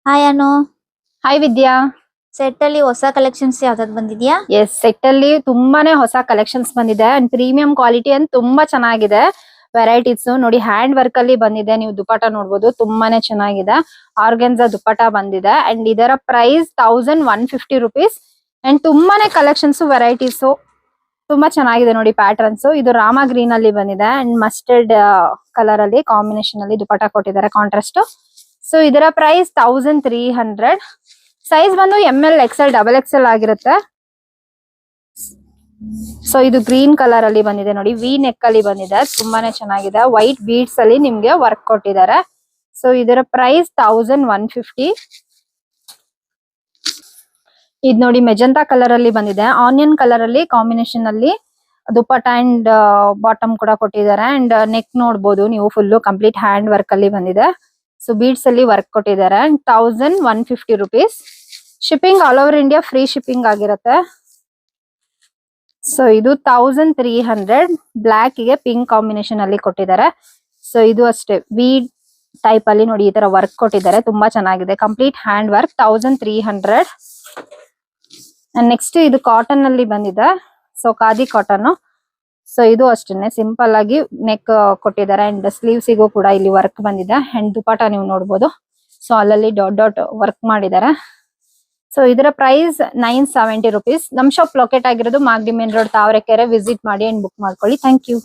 Hi ಅನು. Hi ವಿದ್ಯಾ. Set ಅಲ್ಲಿ ಹೊಸ collections ಯಾವ್ದಾದ್ರು ಬಂದಿದ್ಯಾ? ಎಸ್, ಸೆಟ್ ಅಲ್ಲಿ ತುಂಬಾನೇ ಹೊಸ ಕಲೆಕ್ಷನ್ಸ್ ಬಂದಿದೆ ಅಂಡ್ ಪ್ರೀಮಿಯಂ ಕ್ವಾಲಿಟಿ ಅಂತ ತುಂಬಾ ಚೆನ್ನಾಗಿದೆ. ವೆರೈಟೀಸ್ ನೋಡಿ, ಹ್ಯಾಂಡ್ ವರ್ಕ್ ಅಲ್ಲಿ ಬಂದಿದೆ. ನೀವು ದುಪಟ್ಟ ನೋಡಬಹುದು, ತುಂಬಾನೇ ಚೆನ್ನಾಗಿದೆ. ಆರ್ಗೆನ್ಜಾ ದುಪಟ್ಟ ಬಂದಿದೆ ಅಂಡ್ ಇದರ ಪ್ರೈಸ್ 1150 rupees. ಅಂಡ್ ತುಂಬಾನೇ ಕಲೆಕ್ಷನ್ಸ್ ವೆರೈಟೀಸ್ ತುಂಬಾ ಚೆನ್ನಾಗಿದೆ ನೋಡಿ. ಪ್ಯಾಟರ್ನ್ಸ್ ಇದು ರಾಮ ಗ್ರೀನ್ ಅಲ್ಲಿ ಬಂದಿದೆ ಅಂಡ್ ಮಸ್ಟರ್ಡ್ ಕಲರ್ ಅಲ್ಲಿ ಕಾಂಬಿನೇಷನ್ ಅಲ್ಲಿ ದುಪಟ್ಟ ಕೊಟ್ಟಿದ್ದಾರೆ, ಕಾಂಟ್ರಾಸ್ಟ್. ಸೊ ಇದರ ಪ್ರೈಸ್ 1300. ಸೈಜ್ ಬಂದು ML XL XXL ಆಗಿರುತ್ತೆ. ಸೊ ಇದು ಗ್ರೀನ್ ಕಲರ್ ಅಲ್ಲಿ ಬಂದಿದೆ ನೋಡಿ, ವಿ ನೆಕ್ ಅಲ್ಲಿ ಬಂದಿದೆ, ತುಂಬಾನೇ ಚೆನ್ನಾಗಿದೆ. ವೈಟ್ ಬೀಡ್ಸ್ ಅಲ್ಲಿ ನಿಮ್ಗೆ ವರ್ಕ್ ಕೊಟ್ಟಿದ್ದಾರೆ. ಸೊ ಇದರ ಪ್ರೈಸ್ 1150. ಇದು ನೋಡಿ ಮೆಜೆಂಟಾ ಕಲರ್ ಅಲ್ಲಿ ಬಂದಿದೆ, ಆನಿಯನ್ ಕಲರ್ ಅಲ್ಲಿ ಕಾಂಬಿನೇಷನ್ ಅಲ್ಲಿ ದುಪಟ್ಟ ಅಂಡ್ ಬಾಟಮ್ ಕೂಡ ಕೊಟ್ಟಿದ್ದಾರೆ. ಅಂಡ್ ನೆಕ್ ನೋಡಬಹುದು ನೀವು, ಫುಲ್ ಕಂಪ್ಲೀಟ್ ಹ್ಯಾಂಡ್ ವರ್ಕ್ ಅಲ್ಲಿ ಬಂದಿದೆ. ಸೊ ಬೀಡ್ಸ್ ಅಲ್ಲಿ ವರ್ಕ್ ಕೊಟ್ಟಿದ್ದಾರೆ. 1150 rupees. Shipping all over India free shipping ಆಗಿರುತ್ತೆ. ಸೊ ಇದು 1300. ಬ್ಲಾಕ್ ಗೆ ಪಿಂಕ್ ಕಾಂಬಿನೇಷನ್ ಅಲ್ಲಿ ಕೊಟ್ಟಿದ್ದಾರೆ. ಸೊ ಇದು ಅಷ್ಟೇ ವಿ ಟೈಪ್ ಅಲ್ಲಿ ನೋಡಿ, ಈ ತರ ವರ್ಕ್ ಕೊಟ್ಟಿದ್ದಾರೆ, ತುಂಬಾ ಚೆನ್ನಾಗಿದೆ. Complete hand work 1300. ನೆಕ್ಸ್ಟ್ ಇದು ಕಾಟನ್ ಅಲ್ಲಿ ಬಂದಿದೆ, ಸೊ ಖಾದಿ ಕಾಟನ್. ಸೊ ಇದು ಅಷ್ಟೇನೆ ಸಿಂಪಲ್ ಆಗಿ ನೆಕ್ ಕೊಟ್ಟಿದ್ದಾರೆ ಅಂಡ್ ಸ್ಲೀವ್ಸಿಗೂ ಕೂಡ ಇಲ್ಲಿ ವರ್ಕ್ ಬಂದಿದೆ. ಅಂಡ್ ದುಪಟ್ಟ ನೀವು ನೋಡಬಹುದು, ಸೊ ಅಲ್ಲಲ್ಲಿ ಡಾಟ್ ಡಾಟ್ ವರ್ಕ್ ಮಾಡಿದ್ದಾರೆ. ಸೊ ಇದರ ಪ್ರೈಸ್ 970 rupees. ನಮ್ ಶಾಪ್ ಲೊಕೇಟ್ ಆಗಿರೋದು Magadi main road, Tavarekere. Visit ಮಾಡಿ ಅಂಡ್ ಬುಕ್ ಮಾಡ್ಕೊಳ್ಳಿ. Thank you.